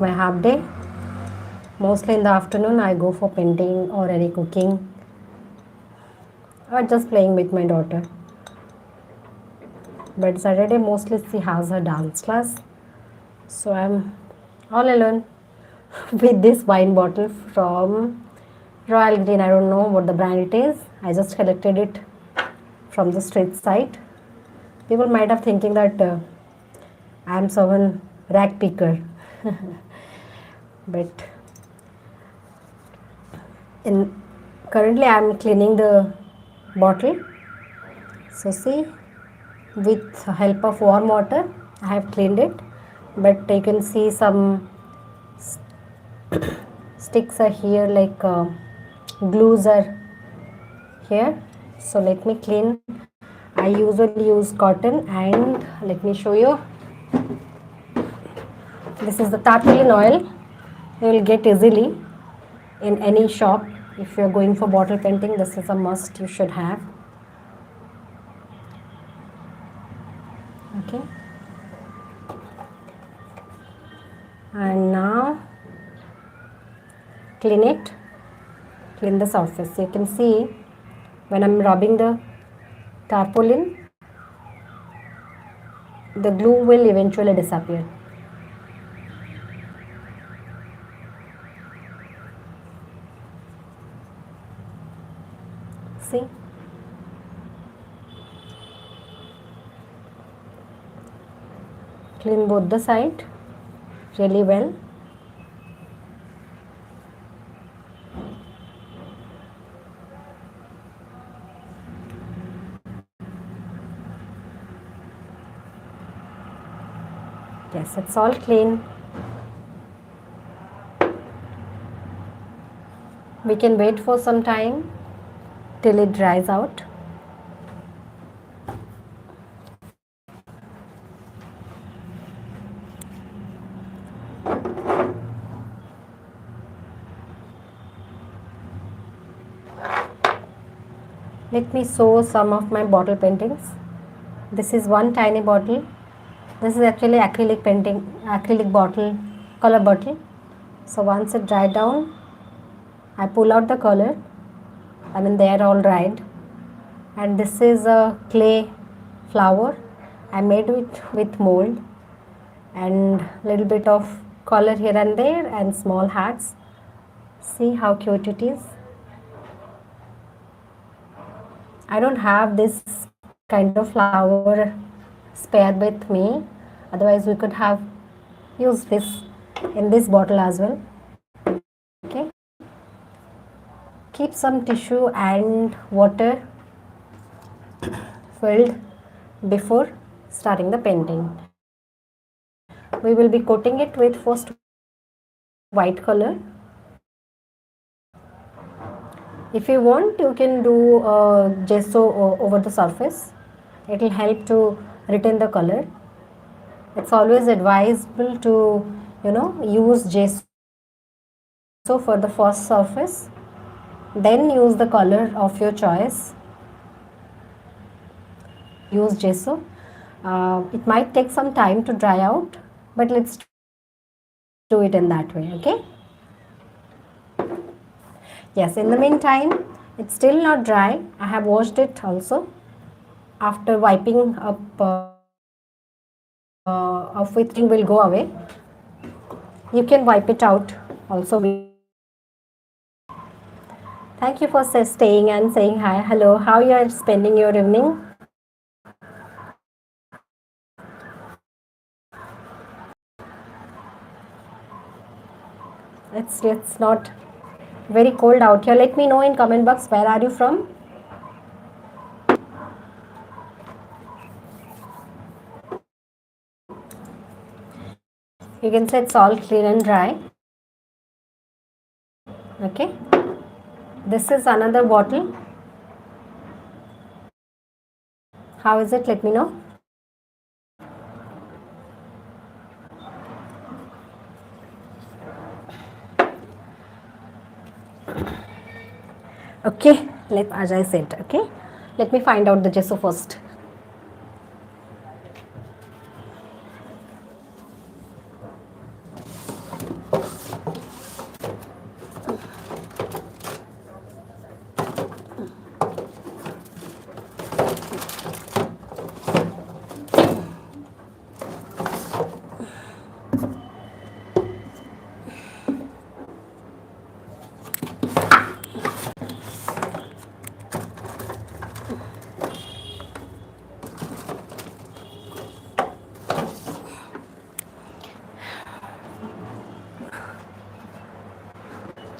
my half day. Mostly in the afternoon I go for painting or any cooking or just playing with my daughter. But Saturday mostly she has her dance class. So I'm all alone with this wine bottle from Royal Green. I don't know what the brand it is. I just collected it from the street side. People might have thinking that I am someone rag picker. But currently I am cleaning the bottle. So see, with help of warm water I have cleaned it, but you can see some sticks are here, like glues are here. So let me clean. I usually use cotton, and let me show you. This is the tarpaulin oil. You will get easily in any shop. If you are going for bottle painting, this is a must you should have. Okay. And now clean it. Clean the surface. You can see when I'm rubbing the tarpaulin, the glue will eventually disappear. See? Clean both the side really well. Yes, it's all clean. We can wait for some time till it dries out. Let me show some of my bottle paintings. This is one tiny bottle. This is actually acrylic painting, acrylic bottle, color bottle. So once it dried down, I pull out the color. I mean, they are all dried. And this is a clay flower. I made it with mold and little bit of color here and there and small hearts. See how cute it is. I don't have this kind of flower spared with me. Otherwise, we could have used this in this bottle as well. Okay. Keep some tissue and water filled before starting the painting. We will be coating it with first white color. If you want, you can do gesso over the surface. It will help to retain the color. It's always advisable to, use gesso for the first surface, then use the color of your choice. Use gesso. It might take some time to dry out, but let's do it in that way. Okay. Yes, in the meantime, it's still not dry. I have washed it also. After wiping up of which thing will go away. You can wipe it out also. Thank you for staying and saying hi. Hello, how you are spending your evening? It's not very cold out here. Let me know in comment box, where are you from? You can say it's all clean and dry. Okay. This is another bottle. How is it? Let me know. Okay, as I said, okay, let me find out the gesso first.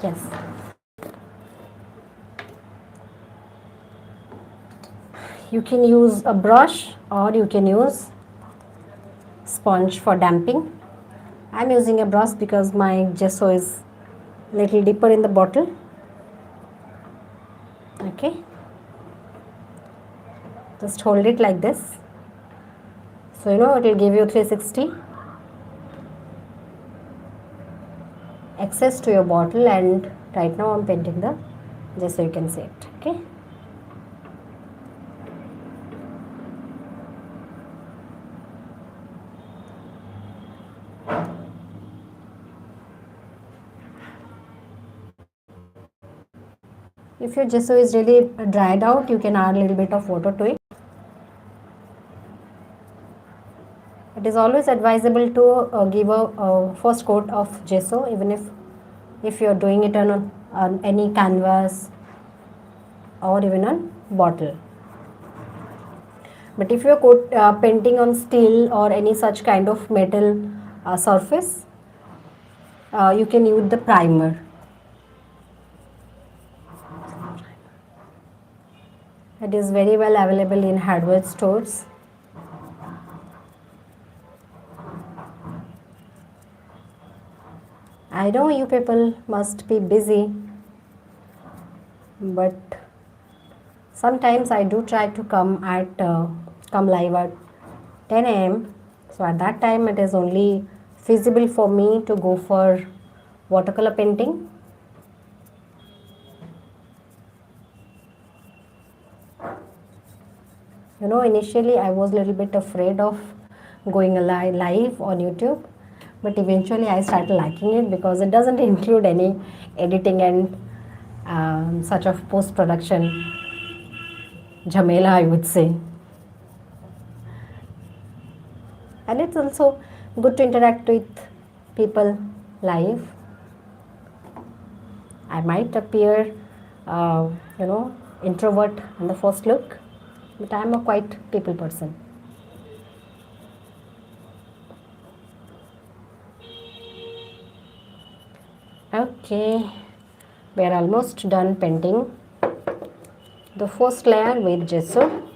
Yes. You can use a brush or you can use sponge for damping. I'm using a brush because my gesso is little deeper in the bottle. Okay. Just hold it like this. So it will give you 360 access to your bottle, and right now I'm painting the just so you can see it. Okay. If your gesso is really dried out, you can add a little bit of water to it. It is always advisable to give a first coat of gesso, even if you are doing it on any canvas or even on bottle. But if you are painting on steel or any such kind of metal surface, you can use the primer. It is very well available in hardware stores. I know you people must be busy, but sometimes I do try to come live at 10 a.m. So at that time it is only feasible for me to go for watercolor painting. Initially I was a little bit afraid of going live on YouTube, but eventually I started liking it because it doesn't include any editing and such of post-production jhamela, I would say. And it's also good to interact with people live. I might appear, introvert in the first look, but I am a quite people person. Okay, we are almost done painting the first layer with gesso.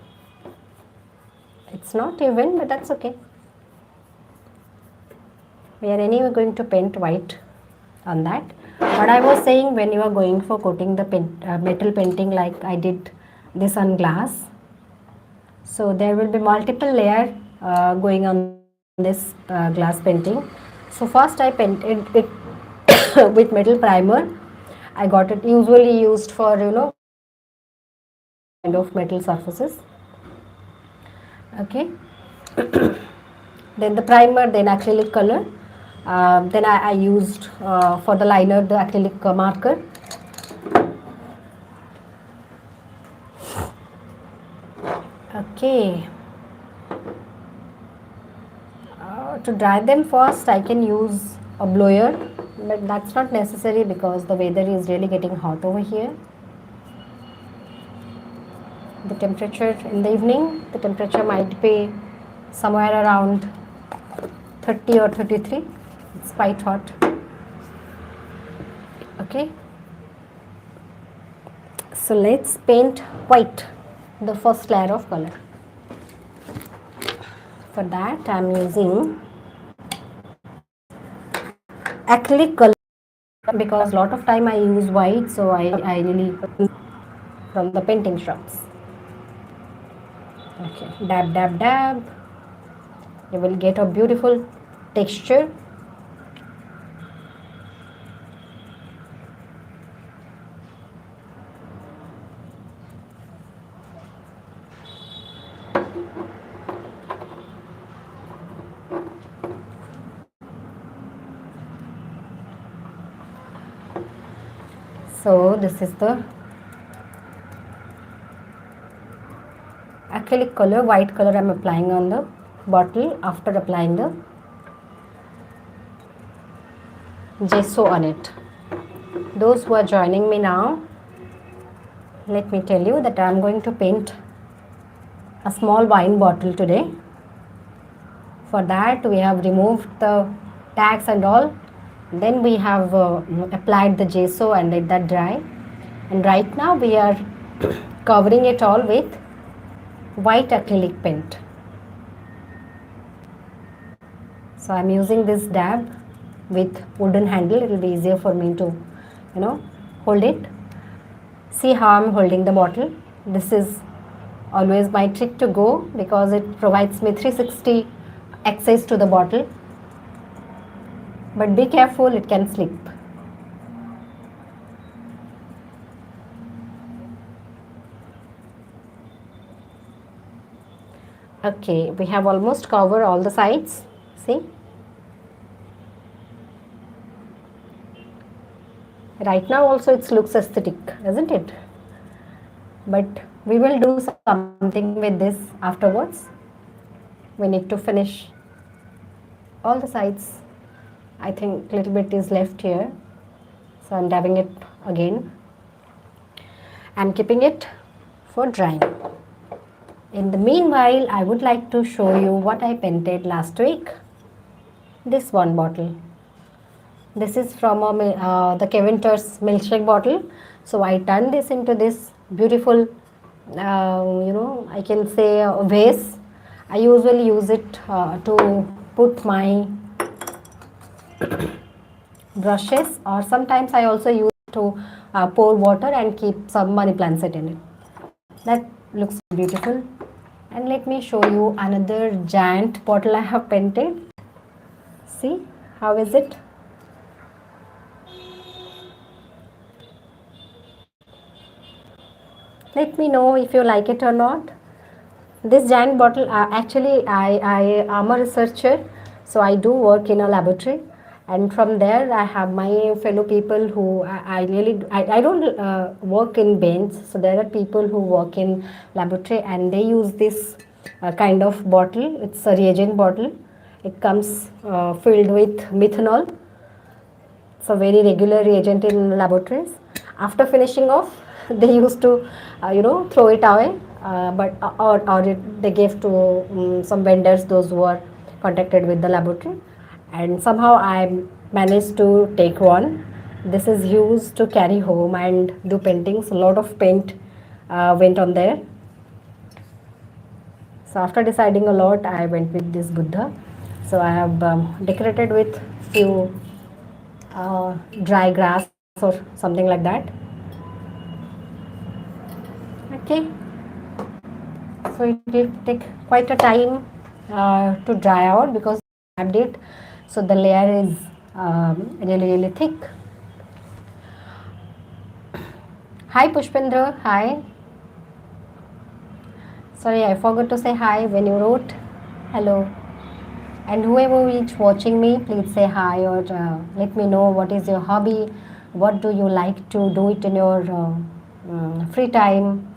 It's not even, but that's okay. We are anyway going to paint white on that. But I was saying, when you are going for coating the metal painting like I did this on glass, so there will be multiple layer going on this glass painting. So first I painted it with metal primer. I got it usually used for kind of metal surfaces. Okay. Then the primer, then acrylic color. Then I used for the liner the acrylic marker. Okay. To dry them first, I can use a blower, but that's not necessary because the weather is really getting hot over here. The temperature in the evening, the temperature might be somewhere around 30 or 33. It's quite hot. Okay. So let's paint white, the first layer of color. For that I am using acrylic color because lot of time I use white, so I really from the painting shops. Okay, dab dab dab. You will get a beautiful texture. So this is the acrylic color, white color I am applying on the bottle after applying the gesso on it. Those who are joining me now, let me tell you that I am going to paint a small wine bottle today. For that we have removed the tags and all, Then we have applied the gesso and let that dry. And right now we are covering it all with white acrylic paint. So I'm using this dab with wooden handle. It will be easier for me to, hold it. See how I'm holding the bottle. This is always my trick to go because it provides me 360 access to the bottle. But be careful, it can slip. Okay, we have almost covered all the sides. See? Right now also it looks aesthetic, isn't it? But we will do something with this afterwards. We need to finish all the sides. I think a little bit is left here. So I'm dabbing it again. I'm keeping it for drying. In the meanwhile, I would like to show you what I painted last week. This one bottle. This is from the Kevinter's milkshake bottle. So I turned this into this beautiful, I can say a vase. I usually use it to put my brushes, or sometimes I also use it to pour water and keep some money plants in it. That looks beautiful. And let me show you another giant bottle I have painted. See, how is it? Let me know if you like it or not. This giant bottle, actually I am a researcher, so I do work in a laboratory, and from there I have my fellow people who I don't work in bench, so there are people who work in laboratory and they use this kind of bottle. It's a reagent bottle. It comes filled with methanol. It's a very regular reagent in laboratories. After finishing off, they used to throw it away, they gave to some vendors, those who are contacted with the laboratory, and somehow I managed to take one. This is used to carry home and do paintings. A lot of paint went on there. So after deciding a lot, I went with this Buddha. So I have decorated with few dry grass or something like that. Okay, so it will take quite a time to dry out because I tapped it, so the layer is really thick. Hi Pushpendra, hi. Sorry, I forgot to say hi when you wrote hello. And whoever is watching me, please say hi, or let me know what is your hobby, what do you like to do it in your free time.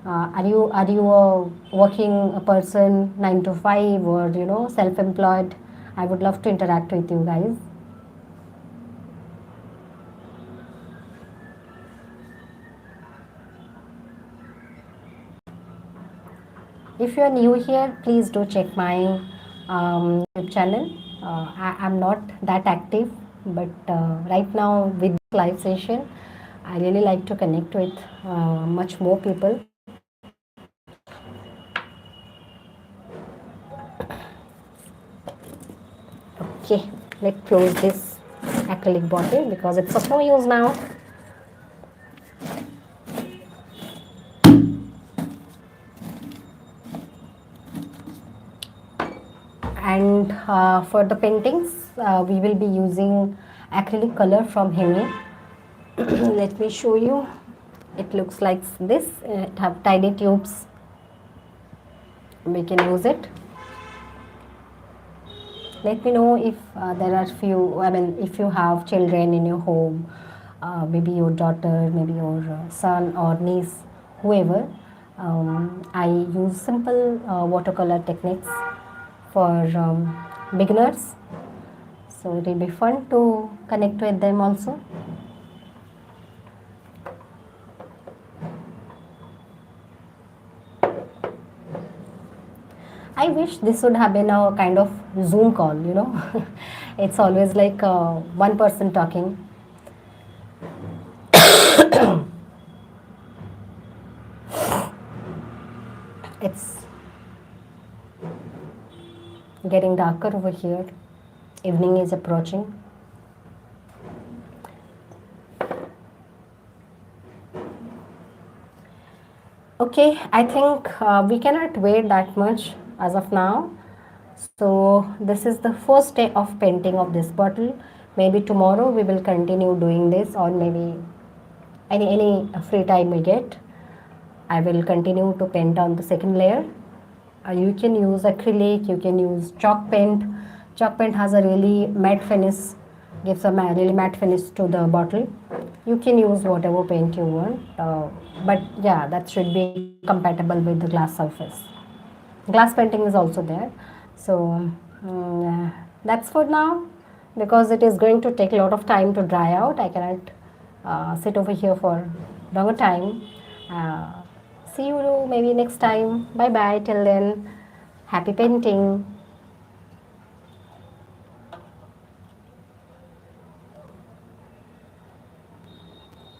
Are you a working person, 9 to 5, or self-employed? I would love to interact with you guys. If you are new here, please do check my YouTube channel. I'm not that active, but right now with this live session, I really like to connect with much more people. Okay, let's close this acrylic bottle because it's of no use now. And for the paintings, we will be using acrylic color from Hemi. Let me show you. It looks like this. It have tiny tubes. We can use it. Let me know if there are few, if you have children in your home, maybe your daughter, maybe your son or niece, whoever. I use simple watercolor techniques for beginners, so it will be fun to connect with them also. I wish this would have been a kind of Zoom call, It's always like one person talking. It's getting darker over here. Evening is approaching. Okay, I think we cannot wait that much as of now. So this is the first day of painting of this bottle. Maybe tomorrow we will continue doing this, or maybe any free time we get. I will continue to paint on the second layer. You can use acrylic, you can use chalk paint. Chalk paint has a really matte finish, gives a really matte finish to the bottle. You can use whatever paint you want, but yeah, that should be compatible with the glass surface. Glass painting is also there. So that's for now, because it is going to take a lot of time to dry out. I cannot sit over here for longer time. See you maybe next time. Bye bye. Till then, happy painting.